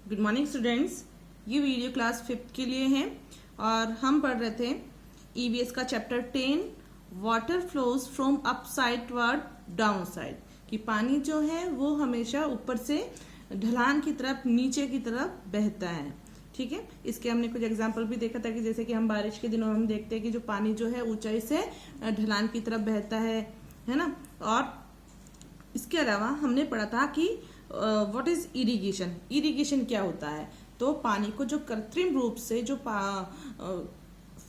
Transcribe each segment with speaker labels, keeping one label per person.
Speaker 1: Good morning students. ये video class 5th के लिए है और हम पढ़ रहे थे ईवीएस का chapter 10 water flows from up side toward down side, कि पानी जो है वो हमेशा ऊपर से ढलान की तरफ नीचे की तरफ बहता है। ठीक है, इसके हमने कुछ एग्जाम्पल भी देखा था कि जैसे कि हम बारिश के दिनों में हम देखते हैं कि जो पानी जो है ऊंचाई से ढलान की तरफ बहता है ना। और इसके अलावा हमने पढ़ा था कि व्हाट इज इरिगेशन। इरिगेशन क्या होता है? तो पानी को जो कृत्रिम रूप से जो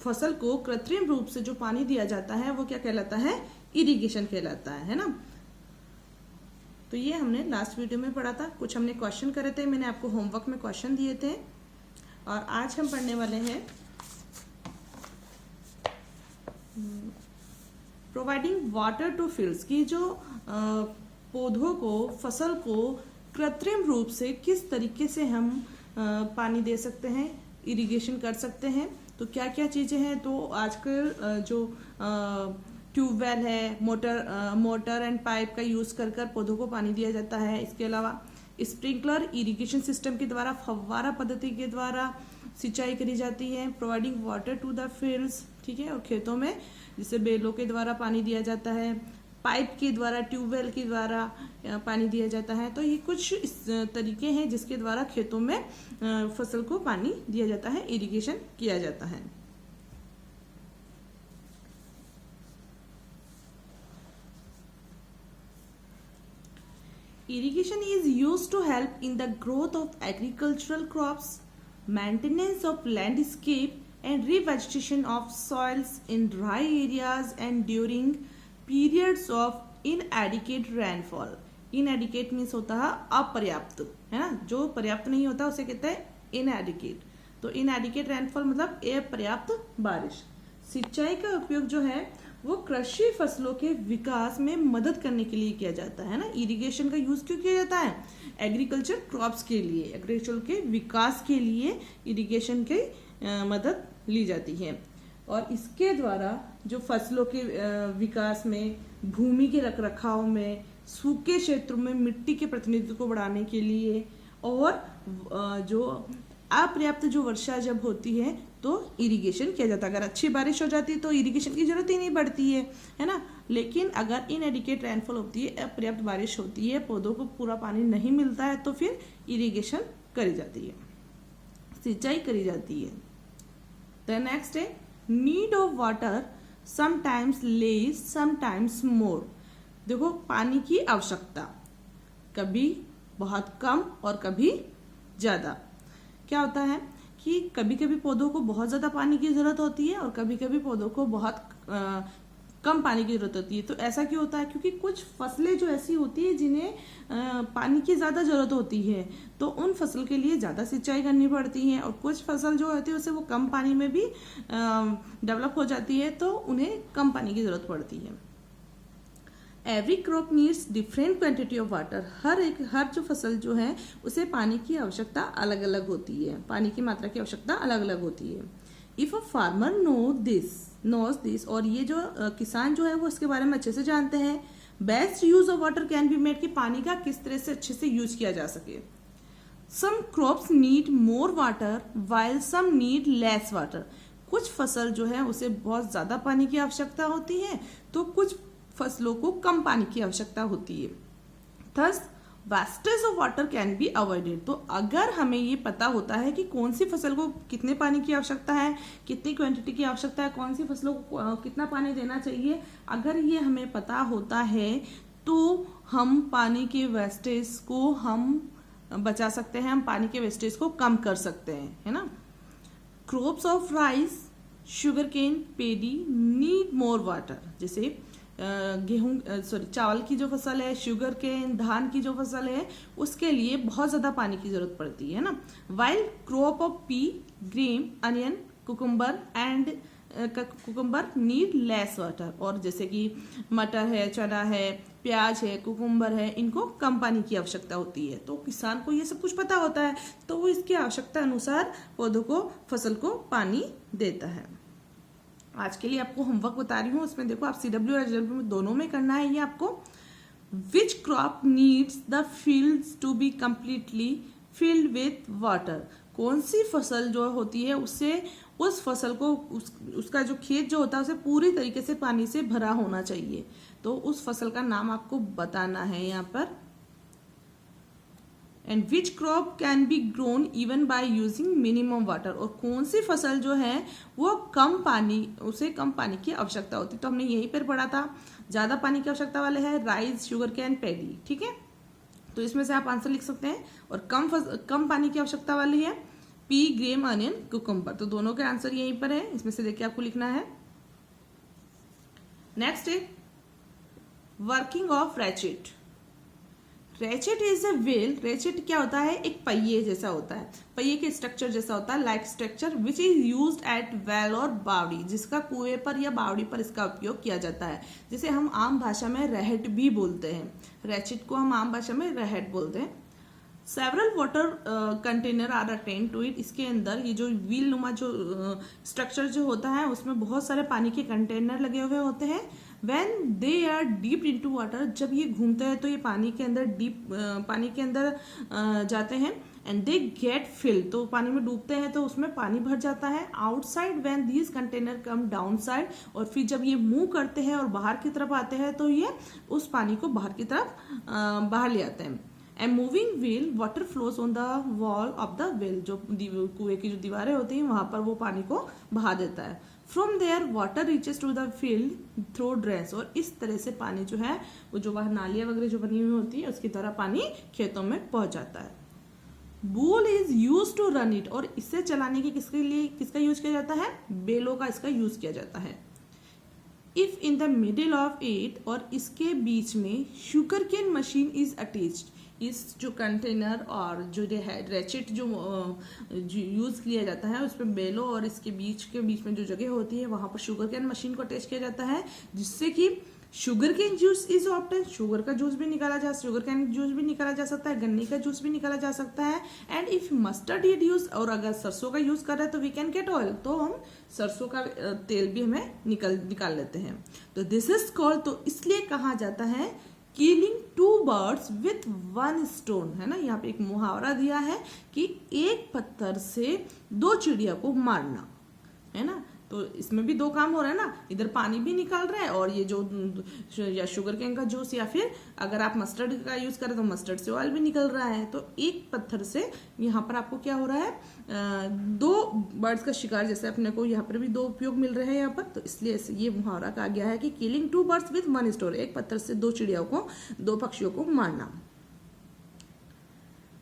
Speaker 1: फसल को कृत्रिम रूप से जो पानी दिया जाता है वो क्या कहलाता है? इरिगेशन कहलाता है ना। तो ये हमने लास्ट वीडियो में पढ़ा था, कुछ हमने क्वेश्चन करे थे, मैंने आपको होमवर्क में क्वेश्चन दिए थे और आज हम पढ़ने वाले हैं प्रोवाइडिंग वाटर टू फील्ड्स, की जो पौधों को फसल को कृत्रिम रूप से किस तरीके से हम पानी दे सकते हैं, इरिगेशन कर सकते हैं। तो क्या क्या चीज़ें हैं? तो आजकल जो ट्यूबवेल है, मोटर एंड पाइप का यूज़ कर कर पौधों को पानी दिया जाता है। इसके अलावा स्प्रिंकलर इरिगेशन सिस्टम के द्वारा, फव्वारा पद्धति के द्वारा सिंचाई करी जाती है। Providing water to the fields, ठीक है, और खेतों में जिसे बेलों के द्वारा पानी दिया जाता है, पाइप के द्वारा, ट्यूबवेल के द्वारा पानी दिया जाता है। तो ये कुछ इस तरीके हैं जिसके द्वारा खेतों में फसल को पानी दिया जाता है, इरिगेशन किया जाता है। Irrigation is used to help in the growth of agricultural crops, maintenance of landscape and revegetation of soils in dry areas and during periods of inadequate rainfall. Inadequate means होता है अपर्याप्त, है ना। जो पर्याप्त नहीं होता उसे कहते हैं inadequate। तो inadequate rainfall मतलब अपर्याप्त बारिश। सिंचाई का उपयोग जो है वो कृषि फसलों के विकास में मदद करने के लिए किया जाता है ना। इरिगेशन का यूज क्यों किया जाता है? एग्रीकल्चर क्रॉप्स के लिए, एग्रीकल्चर के विकास के लिए इरिगेशन की मदद ली जाती है। और इसके द्वारा जो फसलों के विकास में, भूमि के रखरखाव में, सूखे क्षेत्रों में मिट्टी के प्रतिनिधित्व को बढ़ाने के लिए, और जो अपर्याप्त जो वर्षा जब होती है तो इरिगेशन किया जाता है। अगर अच्छी बारिश हो जाती है तो इरिगेशन की जरूरत ही नहीं पड़ती है ना। लेकिन अगर इनएडिक्वेट रेनफॉल होती है, अपर्याप्त बारिश होती है, पौधों को पूरा पानी नहीं मिलता है, तो फिर इरिगेशन करी जाती है, सिंचाई करी जाती है। द नेक्स्ट है need of water sometimes less sometimes more. देखो, पानी की आवश्यकता कभी बहुत कम और कभी ज्यादा। क्या होता है कि कभी कभी पौधों को बहुत ज्यादा पानी की जरूरत होती है और कभी कभी पौधों को बहुत कम पानी की जरूरत होती है। तो ऐसा क्यों होता है? क्योंकि कुछ फसलें जो ऐसी होती है जिन्हें पानी की ज्यादा जरूरत होती है, तो उन फसल के लिए ज्यादा सिंचाई करनी पड़ती है। और कुछ फसल जो होती है उसे वो कम पानी में भी डेवलप हो जाती है, तो उन्हें कम पानी की जरूरत पड़ती है। Every crop needs different quantity of water. हर जो फसल जो है उसे पानी की आवश्यकता अलग अलग होती है, पानी की मात्रा की आवश्यकता अलग अलग होती है। If a farmer knows this, और ये जो किसान जो है वो इसके बारे में अच्छे से जानते हैं, best use of water can be made, कि पानी का किस तरह से अच्छे से यूज किया जा सके। Some crops need more water while some need less water. कुछ फसल जो है उसे बहुत ज्यादा पानी की आवश्यकता होती है, तो कुछ फसलों को कम पानी की आवश्यकता होती है। Thus wastage of water can be avoided. तो अगर हमें ये पता होता है कि कौन सी फसल को कितने पानी की आवश्यकता है, कितनी क्वांटिटी की आवश्यकता है, कौन सी फसलों को कितना पानी देना चाहिए, अगर ये हमें पता होता है तो हम पानी के वेस्टेज को हम बचा सकते हैं, हम पानी के वेस्टेज को कम कर सकते हैं, है ना। Crops of rice, sugar cane, paddy need more water. जैसे चावल की जो फसल है, शुगर केन, धान की जो फसल है, उसके लिए बहुत ज्यादा पानी की जरूरत पड़ती है ना। While crop of P, grain, onion, cucumber and cucumber need less water. और जैसे कि मटर है, चना है, प्याज है, कुकुम्बर है, इनको कम पानी की आवश्यकता होती है। तो किसान को ये सब कुछ पता होता है, तो वो इसकी आवश्यकता अनुसार पौधों को, फसल को पानी देता है। आज के लिए आपको होमवर्क बता रही हूँ, उसमें देखो आप CW और SW में दोनों में करना है ये आपको। Which crop needs the fields to be completely filled with water. कौन सी फसल जो होती है उससे उस फसल को उसका जो खेत जो होता है उसे पूरी तरीके से पानी से भरा होना चाहिए। तो उस फसल का नाम आपको बताना है यहाँ पर। And which crop can be grown even by using minimum water, और कौन सी फसल जो है वो उसे कम पानी की आवश्यकता होती है। तो हमने यहीं पर पढ़ा था, ज्यादा पानी की आवश्यकता वाले हैं राइस, शुगर कैन, पैडी। ठीक है, तो इसमें से आप आंसर लिख सकते हैं। और कम पानी की आवश्यकता वाली है पी, ग्रेम, अनियन, कुकुम्बर। तो दोनों के आंसर यहीं पर है, इसमें से देखिए आपको लिखना है। नेक्स्ट है working of ratchet. Ratchet is a wheel. Ratchet क्या होता है, एक पहिए जैसा होता है, पहिए के स्ट्रक्चर जैसा होता है, like structure which is used eight well और बावड़ी, जिसका कुएं पर या बावड़ी पर इसका उपयोग किया जाता है। जिसे हम आम भाषा में रहट भी बोलते हैं। रैचेट को हम आम भाषा में रहट बोलते हैं। Several water container are attend to it. इसके अंदर ये जो व्हील नुमा जो स्ट्रक्चर जो होता है उसमें बहुत सारे पानी के कंटेनर लगे हुए होते हैं। When they are deep into water, जब ये घूमते हैं तो ये पानी के अंदर जाते हैं। एंड दे गेट फिल, तो पानी में डूबते हैं तो उसमें पानी भर जाता है। Outside when these container come down side, और फिर जब ये मूव करते हैं और बाहर की तरफ आते हैं तो ये उस पानी को बाहर की तरफ बाहर ले आते हैं। And moving wheel, water flows on the wall of the wheel, जो कुएं की जो दीवारें होती हैं वहां पर वो पानी को बहा देता है। From there water reaches to the field through drains, और इस तरह से पानी जो है वो जो वह नालियां वगैरह जो बनी हुई होती है उसकी तरह पानी खेतों में पहुंच जाता है। Bull is use to run it, और इससे चलाने के किसका यूज किया जाता है, बेलों का इसका यूज किया जाता है। If in the middle of it, और इसके बीच में sugar cane machine is attached, इस जो कंटेनर और जो है रैचेट जो यूज किया जाता है उसमें बेलो और इसके बीच में जो जगह होती है वहां पर शुगर कैन मशीन को अटैच किया जाता है, जिससे कि sugar cane juice is obtain, sugar cane juice भी निकाला जा सकता है, गन्ने का जूस भी निकाला जा सकता है। And if mustard is use, और अगर सरसों का यूज कर रहे हैं तो वी कैन गेट ऑयल, तो हम सरसों का तेल भी हमें निकाल लेते हैं। तो दिस इज कॉल्ड, तो इसलिए कहा जाता है किलिंग 2 birds with 1 stone, है ना। यहाँ पे एक मुहावरा दिया है कि एक पत्थर से 2 चिड़िया को मारना, है ना। तो इसमें भी 2 काम हो रहा है ना, इधर पानी भी निकाल रहा है और ये जो या शुगर केन का जूस या फिर अगर आप मस्टर्ड का यूज करें तो मस्टर्ड से ऑयल भी निकल रहा है। तो एक पत्थर से यहाँ पर आपको क्या हो रहा है, 2 बर्ड्स का शिकार, जैसे अपने को यहाँ पर भी 2 उपयोग मिल रहे हैं यहाँ पर। तो इसलिए ये मुहावरा कहा गया है कि किलिंग 2 birds with 1 stone, एक पत्थर से 2 चिड़ियों को, 2 पक्षियों को मारना।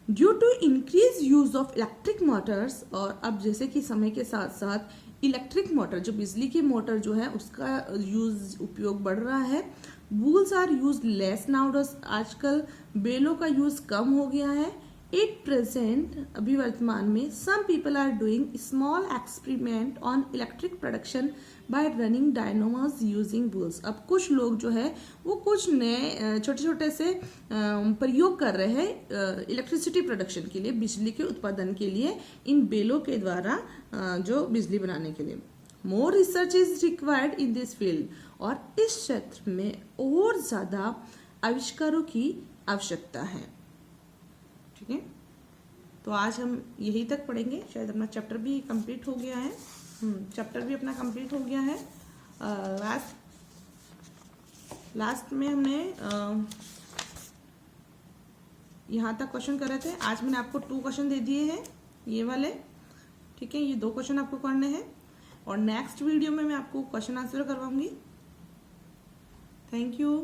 Speaker 1: Due to increase use of electric motors, और अब जैसे कि समय के साथ साथ इलेक्ट्रिक मोटर जो बिजली की मोटर जो है उसका उपयोग बढ़ रहा है। Bulls are useless nowadays, आजकल बेलों का यूज कम हो गया है। एट प्रेजेंट, अभी वर्तमान में, some people are doing small experiment on electric production by running dynamos using wools. अब कुछ लोग जो है वो कुछ नए छोटे छोटे से प्रयोग कर रहे हैं इलेक्ट्रिसिटी प्रोडक्शन के लिए, बिजली के उत्पादन के लिए, इन बेलों के द्वारा जो बिजली बनाने के लिए। More research is required in this field, और इस क्षेत्र में और ज्यादा आविष्कारों की आवश्यकता है। ठीक है, तो आज हम यही तक पढ़ेंगे। शायद अपना चैप्टर भी कंप्लीट हो गया है। चैप्टर भी अपना कंप्लीट हो गया है। लास्ट में हमने यहाँ तक क्वेश्चन कर रहे थे। आज मैंने आपको 2 क्वेश्चन दे दिए हैं, ये वाले। ठीक है, ये 2 क्वेश्चन आपको करने हैं, और नेक्स्ट वीडियो में मैं आपको क्वेश्चन आंसर करवाऊंगी। Thank you.